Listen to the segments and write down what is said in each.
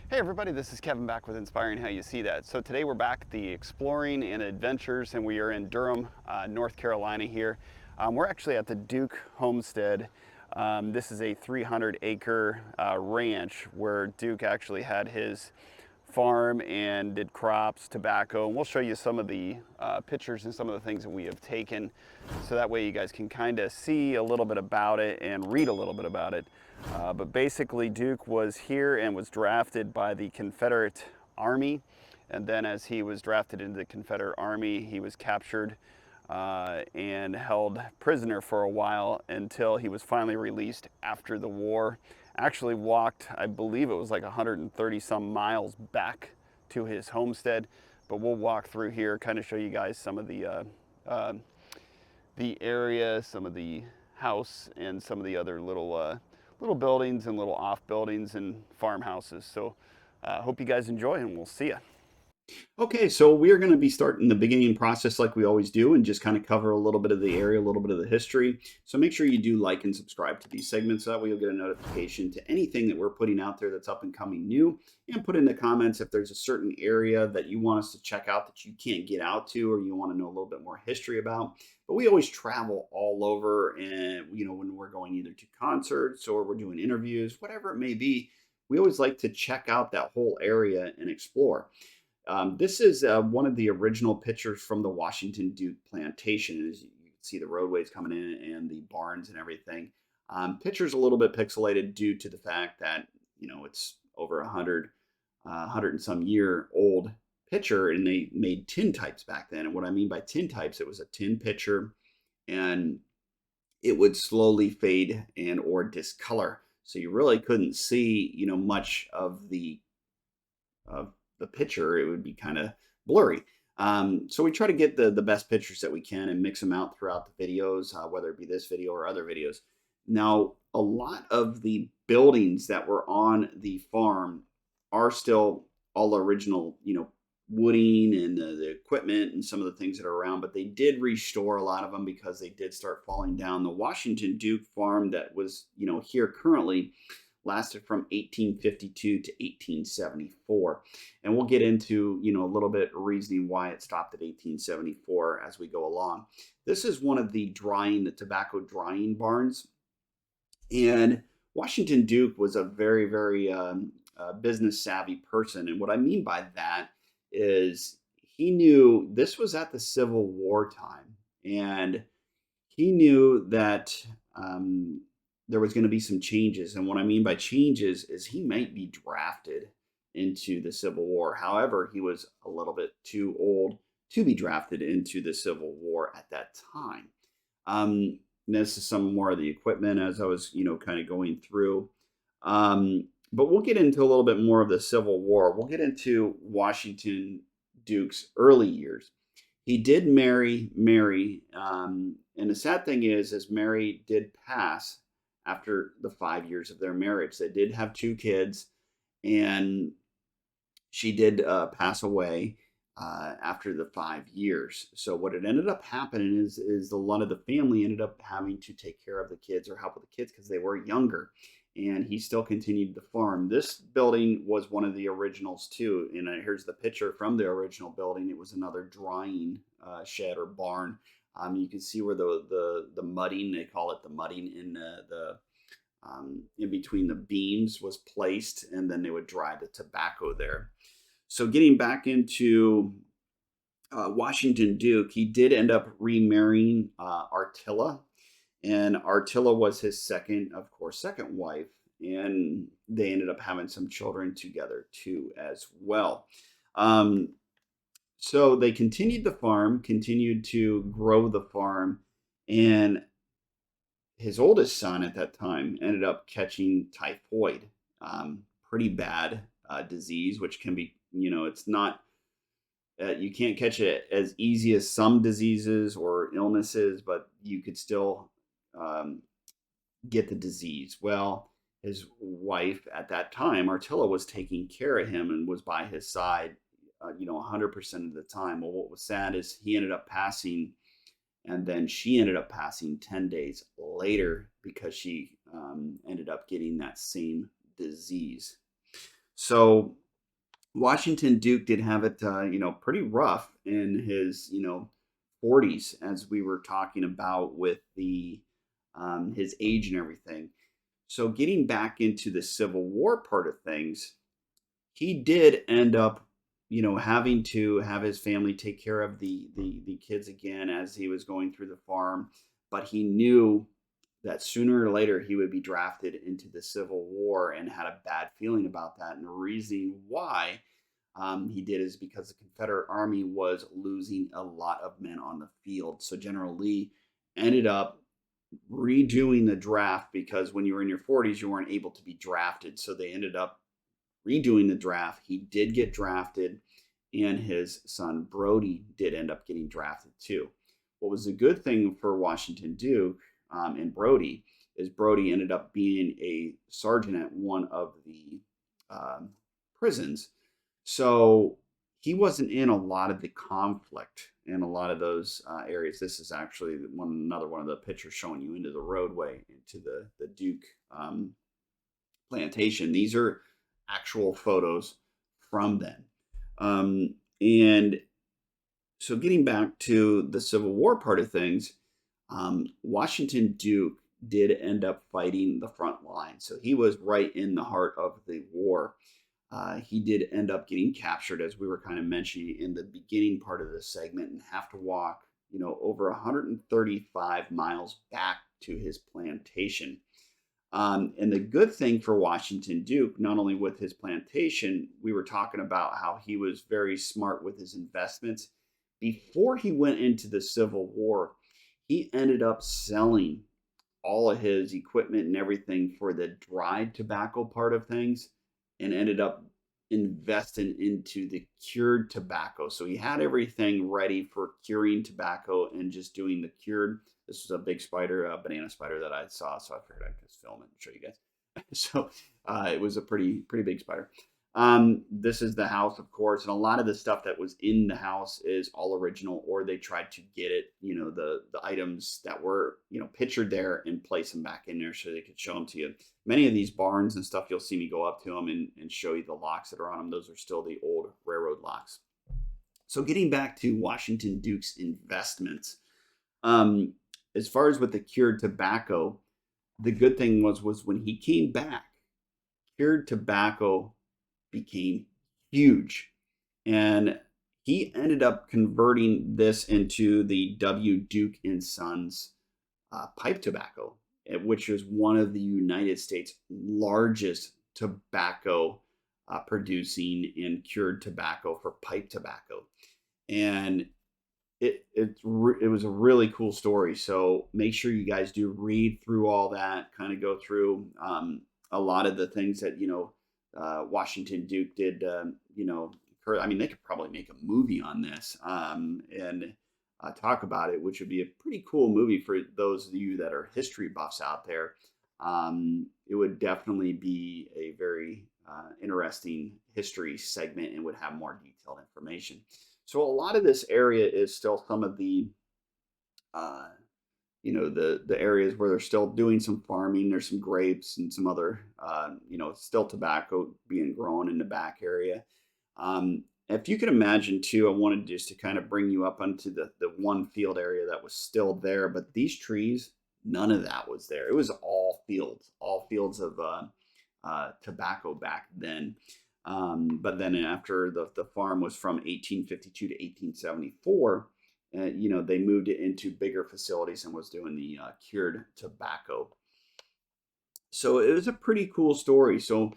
Hey everybody, this is Kevin back with Inspiring How You See That. So today we're back at the Exploring and Adventures, and we are in Durham, North Carolina here. We're actually at the Duke Homestead. This is a 300-acre ranch where Duke actually had his farm and did crops, tobacco, and we'll show you some of the pictures and some of the things that we have taken, so that way you guys can kind of see a little bit about it and read a little bit about it. But basically Duke was here and was drafted by the Confederate Army, and then as he was drafted into the Confederate Army, he was captured and held prisoner for a while until he was finally released after the war. Actually walked, I believe it was like 130 some miles back to his homestead, but we'll walk through here, kind of show you guys some of the area, some of the house, and some of the other little buildings and little off buildings and farmhouses. So hope you guys enjoy, and we'll see you. Okay, so we're going to be starting the beginning process like we always do and just kind of cover a little bit of the area, a little bit of the history. So make sure you do like and subscribe to these segments. So that way you'll get a notification to anything that we're putting out there that's up and coming new. And put in the comments if there's a certain area that you want us to check out that you can't get out to, or you want to know a little bit more history about. But we always travel all over, and when we're going either to concerts or we're doing interviews, whatever it may be, we always like to check out that whole area and explore. This is one of the original pictures from the Washington Duke plantation. As you can see the roadways coming in and the barns and everything. Picture's a little bit pixelated due to the fact that, it's over 100 and some year old picture, and they made tin types back then. And what I mean by tin types, it was a tin picture, and it would slowly fade and or discolor. So you really couldn't see, much of the picture. It would be kind of blurry. So we try to get the best pictures that we can and mix them out throughout the videos, whether it be this video or other videos. Now, a lot of the buildings that were on the farm are still all original, wooding and the equipment and some of the things that are around, but they did restore a lot of them because they did start falling down. The Washington Duke farm that was, here currently lasted from 1852 to 1874. And we'll get into, a little bit reasoning why it stopped at 1874 as we go along. This is one of the tobacco drying barns. And Washington Duke was a very, very business savvy person. And what I mean by that is he knew this was at the Civil War time. And he knew that there was going to be some changes. And what I mean by changes is he might be drafted into the Civil War. However, he was a little bit too old to be drafted into the Civil War at that time. This is some more of the equipment as I was, kind of going through. But we'll get into a little bit more of the Civil War. We'll get into Washington Duke's early years. He did marry Mary, and the sad thing is Mary did pass after the 5 years of their marriage. They did have 2 kids, and she did pass away after the 5 years. So what it ended up happening is a lot of the family ended up having to take care of the kids or help with the kids because they were younger. And he still continued the farm. This building was one of the originals too. And here's the picture from the original building. It was another drying shed or barn. You can see where the mudding, they call it the mudding, in between the beams was placed, and then they would dry the tobacco there. So getting back into Washington Duke, he did end up remarrying Artilla, and Artilla was his second wife, and they ended up having some children together too as well. So they continued the farm, continued to grow the farm, and his oldest son at that time ended up catching typhoid, pretty bad disease, which can be, it's not, you can't catch it as easy as some diseases or illnesses, but you could still get the disease. Well, his wife at that time, Artilla, was taking care of him and was by his side, 100% of the time. Well, what was sad is he ended up passing, and then she ended up passing 10 days later because she ended up getting that same disease. So Washington Duke did have it, pretty rough in his, 40s, as we were talking about with the his age and everything. So getting back into the Civil War part of things, he did end up, having to have his family take care of the kids again as he was going through the farm. But he knew that sooner or later he would be drafted into the Civil War and had a bad feeling about that. And the reason why he did is because the Confederate Army was losing a lot of men on the field. So General Lee ended up redoing the draft because when you were in your 40s, you weren't able to be drafted. So they ended up redoing the draft. He did get drafted, and his son Brody did end up getting drafted too. What was a good thing for Washington Duke and Brody is Brody ended up being a sergeant at one of the prisons. So he wasn't in a lot of the conflict in a lot of those areas. This is actually another one of the pictures showing you into the roadway into the Duke plantation. These are actual photos from then. And so getting back to the Civil War part of things, Washington Duke did end up fighting the front line. So he was right in the heart of the war. He did end up getting captured, as we were kind of mentioning in the beginning part of this segment, and have to walk, over 135 miles back to his plantation. And the good thing for Washington Duke, not only with his plantation, we were talking about how he was very smart with his investments. Before he went into the Civil War, he ended up selling all of his equipment and everything for the dried tobacco part of things and ended up investing into the cured tobacco. So he had everything ready for curing tobacco and just doing the cured. This was a big spider, a banana spider that I saw, so I figured I'd just film it and show you guys. So it was a pretty big spider. This is the house, of course, and a lot of the stuff that was in the house is all original, or they tried to get it, the items that were, pictured there and place them back in there so they could show them to you. Many of these barns and stuff, you'll see me go up to them and show you the locks that are on them. Those are still the old railroad locks. So getting back to Washington Duke's investments, as far as with the cured tobacco, the good thing was when he came back, cured tobacco became huge, and he ended up converting this into the W. Duke and Sons pipe tobacco, which is one of the United States' largest tobacco producing and cured tobacco for pipe tobacco. And it was a really cool story. So make sure you guys do read through all that, kind of go through a lot of the things that Washington Duke did. I mean, they could probably make a movie on this and talk about it, which would be a pretty cool movie for those of you that are history buffs out there. It would definitely be a very interesting history segment and would have more detailed information. So a lot of this area is still some of the the areas where they're still doing some farming. There's some grapes and some other still tobacco being grown in the back area. If you can imagine too, I wanted just to kind of bring you up onto the one field area that was still there, but these trees, none of that was there. It was all fields of tobacco back then. But then after the farm was from 1852 to 1874, they moved it into bigger facilities and was doing the cured tobacco. So it was a pretty cool story. So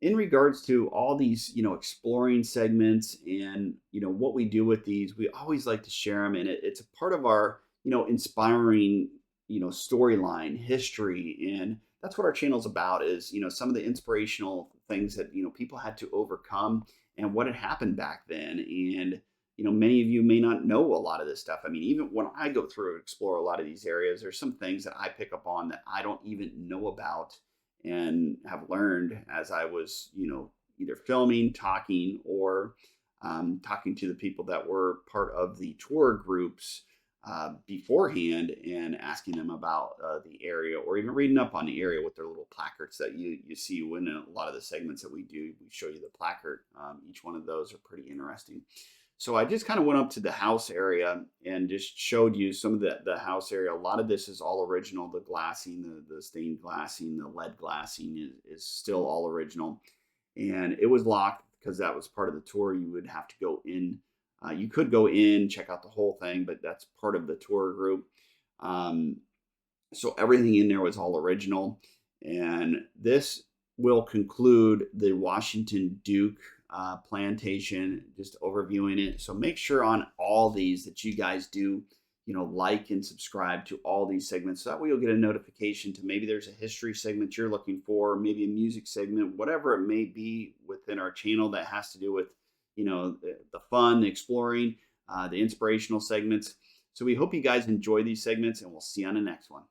in regards to all these, exploring segments and, what we do with these, we always like to share them. And it's a part of our, inspiring, storyline, history. And that's what our channel's about is, some of the inspirational things that, people had to overcome and what had happened back then. And, many of you may not know a lot of this stuff. I mean, even when I go through and explore a lot of these areas, there's some things that I pick up on that I don't even know about and have learned as I was, either filming, talking, or talking to the people that were part of the tour groups beforehand and asking them about the area, or even reading up on the area with their little placards that you see when a lot of the segments that we do, we show you the placard. Each one of those are pretty interesting. So I just kind of went up to the house area and just showed you some of the house area. A lot of this is all original. The glassing, the stained glassing, the lead glassing is still all original. And it was locked because that was part of the tour. You would have to go in. You could go in, check out the whole thing, but that's part of the tour group. So everything in there was all original. And this will conclude the Washington Duke plantation, just overviewing it. So make sure on all these that you guys do, like and subscribe to all these segments. So that way you'll get a notification to maybe there's a history segment you're looking for, maybe a music segment, whatever it may be within our channel that has to do with, the fun, the exploring, the inspirational segments. So we hope you guys enjoy these segments, and we'll see you on the next one.